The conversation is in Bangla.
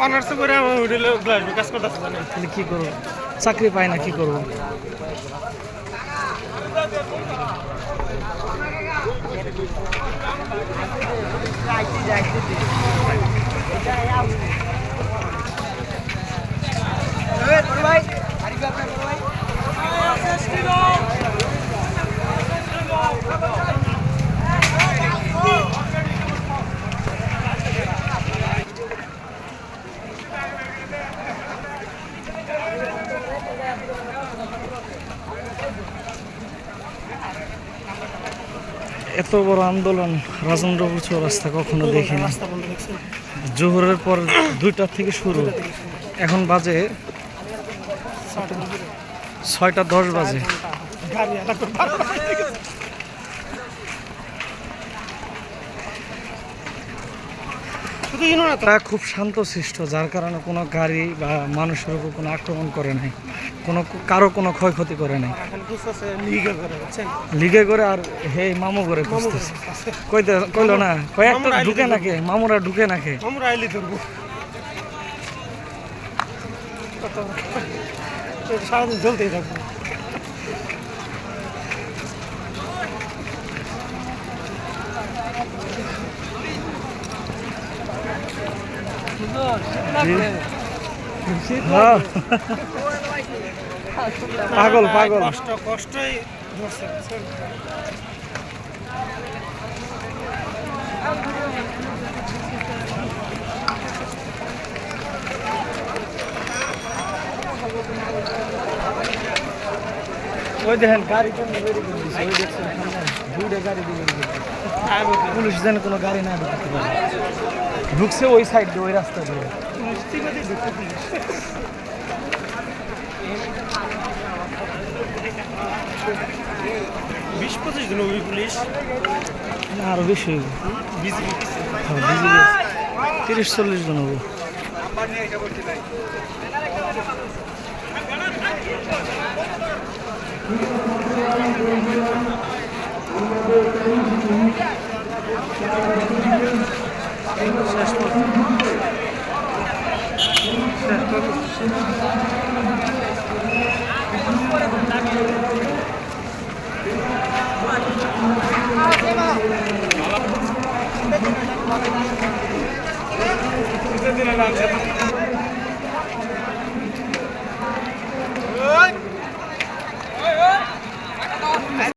অনার্স করে আমার হোটেলে কাজ করতেছে জানেন কি করবো চাকরি পাই না কি করবো এত বড় আন্দোলন রাজেন্দ্রপুর চৌরাস্তা কখনো দেখিনি জোহরের পর 2টা থেকে শুরু এখন বাজে 6:10 বাজে তারা খুব শান্তশিষ্ট যার কারণে কোনো গাড়ি বা মানুষের উপর কোনো আক্রমণ করে নাই কারো কোনো ক্ষয়ক্ষতি করে নাই লিগে করে আর হে মামু করে খুঁজতেছে কইলো না কয়েকটা ঢুকে নাকি মামুরা ঢুকে নাকি সারাদিন চলতেই থাকবো পাগল পাগল কষ্টই ওই দেখেন গাড়িটা পুলিশ যেন কোনো গাড়ি না ঢুকতে পারে ঢুকছে ওই সাইড দিয়ে ওই রাস্তা দিয়ে 20-25 জন পুলিশ না আরো বেশি বিজিবি 30-40 জন হবো দিন